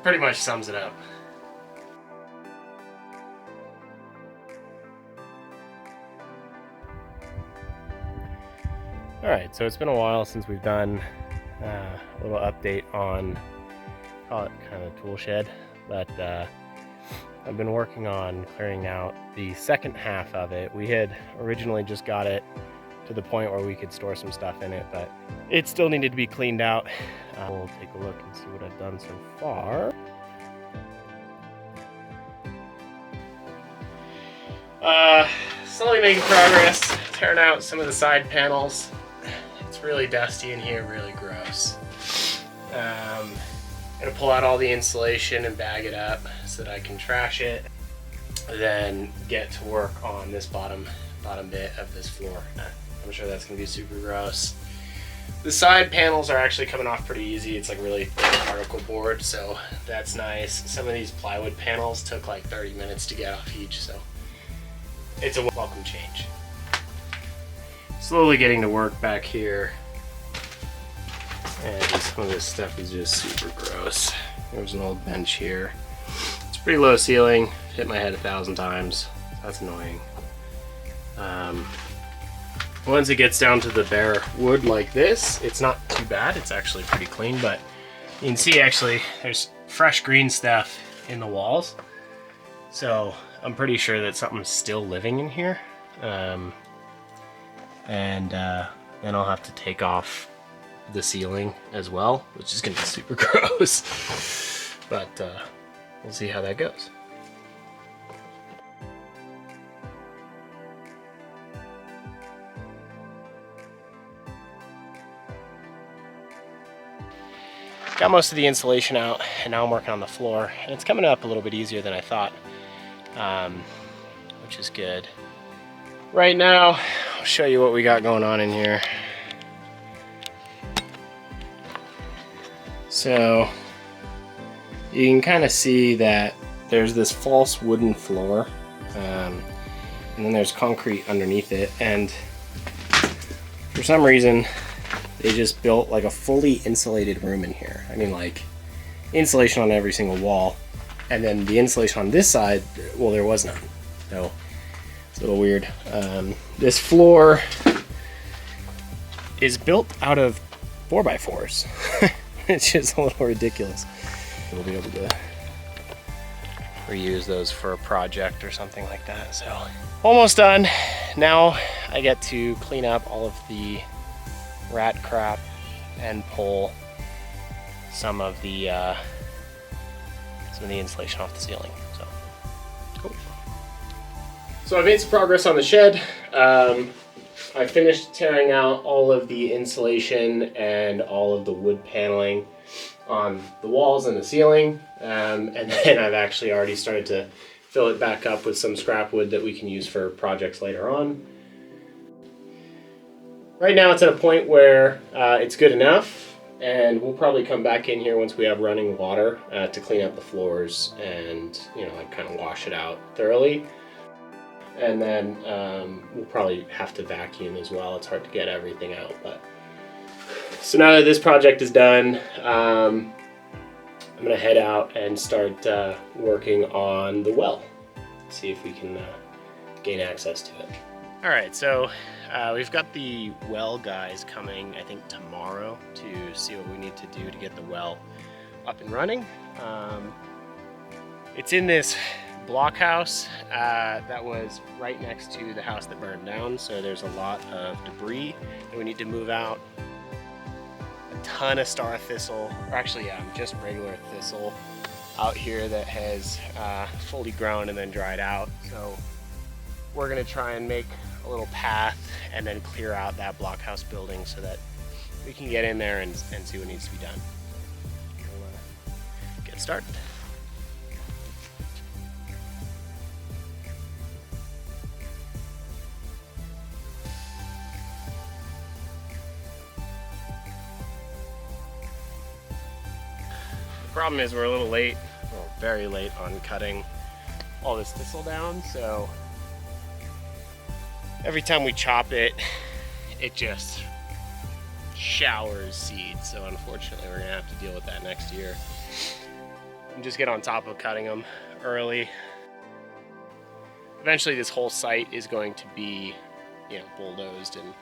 pretty much sums it up. Alright, so it's been a while since we've done a little update on, call it kind of a tool shed, but I've been working on clearing out the second half of it. We had originally just got it to the point where we could store some stuff in it, but it still needed to be cleaned out. We'll take a look and see what I've done so far. Slowly making progress, tearing out some of the side panels. It's really dusty in here, really gross. Gonna pull out all the insulation and bag it up so that I can trash it. Then get to work on this bottom bit of this floor. I'm sure that's gonna be super gross. The side panels are actually coming off pretty easy. It's like really thick particle board, so that's nice. Some of these plywood panels took like 30 minutes to get off each, so it's a welcome change. Slowly getting to work back here. And some of this stuff is just super gross. There's an old bench here. It's pretty low ceiling. Hit my head 1,000 times. That's annoying. Once it gets down to the bare wood like this, it's not too bad. It's actually pretty clean, but you can see actually there's fresh green stuff in the walls. So I'm pretty sure that something's still living in here. Then I'll have to take off the ceiling as well, which is gonna be super gross. But we'll see how that goes. Got most of the insulation out, and now I'm working on the floor, and it's coming up a little bit easier than I thought, which is good. Right now, I'll show you what we got going on in here. So you can kind of see that there's this false wooden floor, and then there's concrete underneath it, and for some reason they just built like a fully insulated room in here. I mean, like insulation on every single wall, and then the insulation on this side, well, there was none. So it's a little weird. This floor is built out of 4x4s. It's just a little ridiculous. We'll be able to reuse those for a project or something like that. So almost done. Now I get to clean up all of the rat crap and pull some of the insulation off the ceiling. So cool. So I made some progress on the shed. I finished tearing out all of the insulation and all of the wood paneling on the walls and the ceiling, and then I've actually already started to fill it back up with some scrap wood that we can use for projects later on. Right now it's at a point where it's good enough, and we'll probably come back in here once we have running water to clean up the floors and, you know, like kind of wash it out thoroughly. And then we'll probably have to vacuum as well. It's hard to get everything out. But so now that this project is done, I'm gonna head out and start working on the well. See if we can gain access to it. All right, so we've got the well guys coming, I think tomorrow, to see what we need to do to get the well up and running. It's in this blockhouse that was right next to the house that burned down, so there's a lot of debris that we need to move out. A ton of star thistle, or actually just regular thistle out here that has fully grown and then dried out. So we're gonna try and make a little path and then clear out that blockhouse building so that we can get in there and see what needs to be done. We'll get started. The problem is we're a little late, well, very late on cutting all this thistle down, so every time we chop it, it just showers seeds. So unfortunately, we're gonna have to deal with that next year. and just get on top of cutting them early. Eventually this whole site is going to be, bulldozed and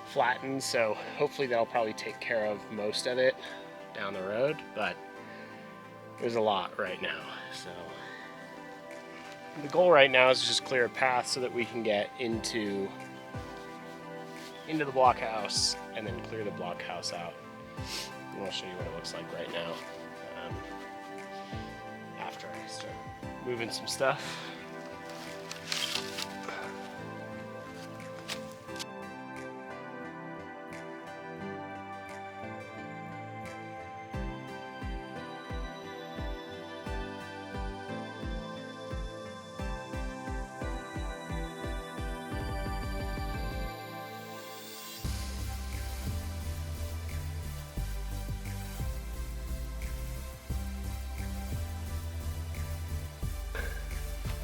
flattened, so hopefully that'll probably take care of most of it down the road, but there's a lot right now. So the goal right now is to just clear a path so that we can get into the blockhouse and then clear the blockhouse out. And I'll show you what it looks like right now after I start moving some stuff.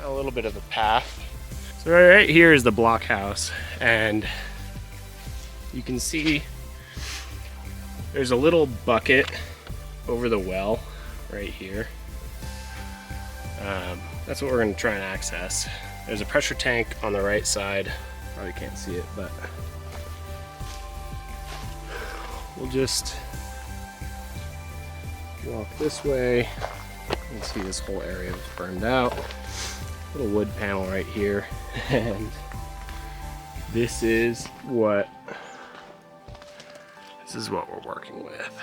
A little bit of a path. So right here is the blockhouse, and you can see there's a little bucket over the well right here. That's what we're going to try and access. There's a pressure tank on the right side. Probably can't see it, but we'll just walk this way. You can see this whole area is burned out. Little wood panel right here, and this is what we're working with.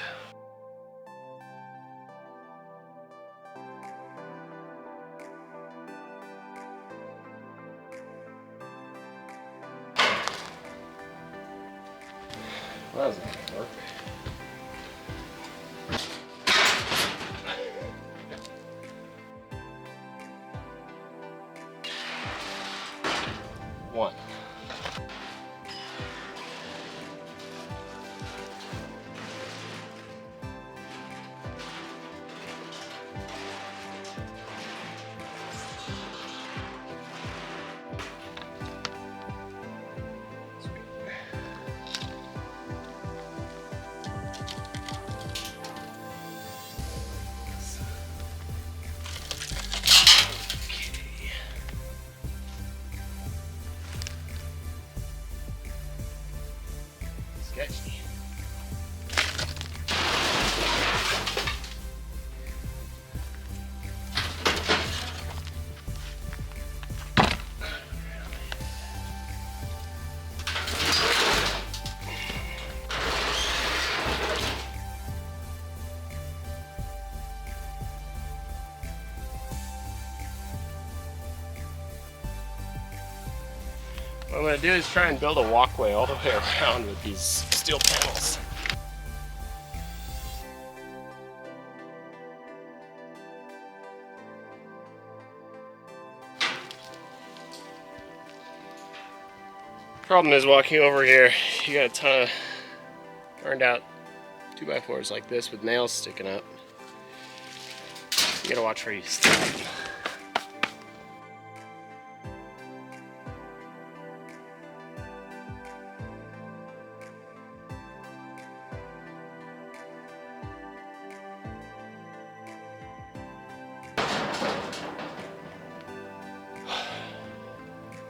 Well, that was gonna work. One. Sketchy. What I'm going to do is try and build a walkway all the way around with these steel panels. Problem is walking over here, you got a ton of burned out 2x4s like this with nails sticking up. You gotta watch where you step.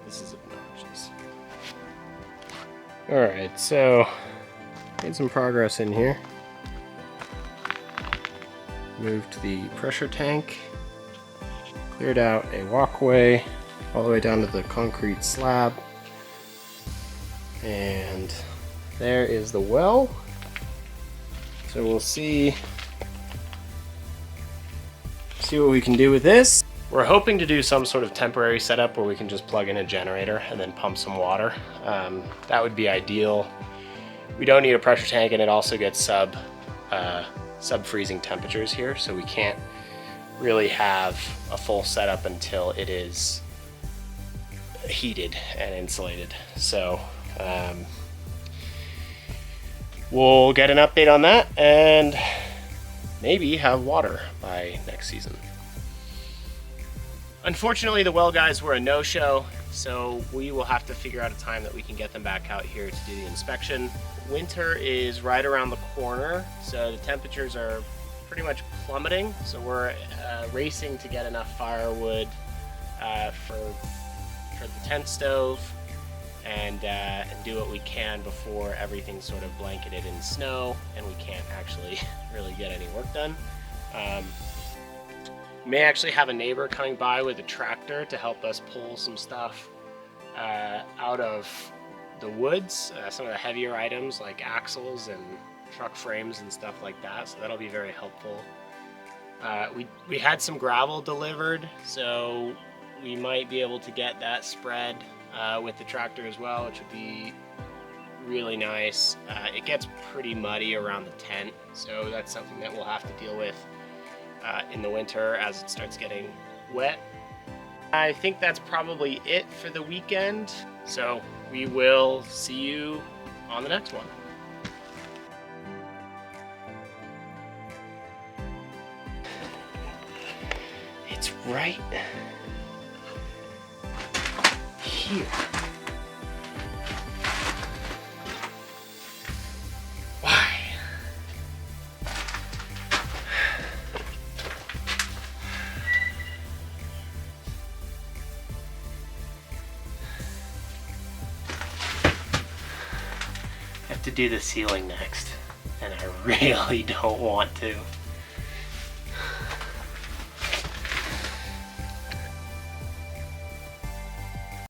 This is obnoxious. Alright, so made some progress in here. Moved the pressure tank, cleared out a walkway all the way down to the concrete slab, and there is the well. So we'll see what we can do with this. We're hoping to do some sort of temporary setup where we can just plug in a generator and then pump some water. That would be ideal. We don't need a pressure tank, and it also gets sub-freezing temperatures here, so we can't really have a full setup until it is heated and insulated. So we'll get an update on that and maybe have water by next season. Unfortunately, the well guys were a no-show, so we will have to figure out a time that we can get them back out here to do the inspection. Winter is right around the corner, so the temperatures are pretty much plummeting, so we're racing to get enough firewood for the tent stove and do what we can before everything's sort of blanketed in snow and we can't actually really get any work done. May actually have a neighbor coming by with a tractor to help us pull some stuff out of the woods, some of the heavier items like axles and truck frames and stuff like that, so that'll be very helpful. We had some gravel delivered, so we might be able to get that spread with the tractor as well, which would be really nice. It gets pretty muddy around the tent, so that's something that we'll have to deal with in the winter as it starts getting wet. I think that's probably it for the weekend, so we will see you on the next one. It's right here. Why? I have to do the ceiling next, and I really don't want to.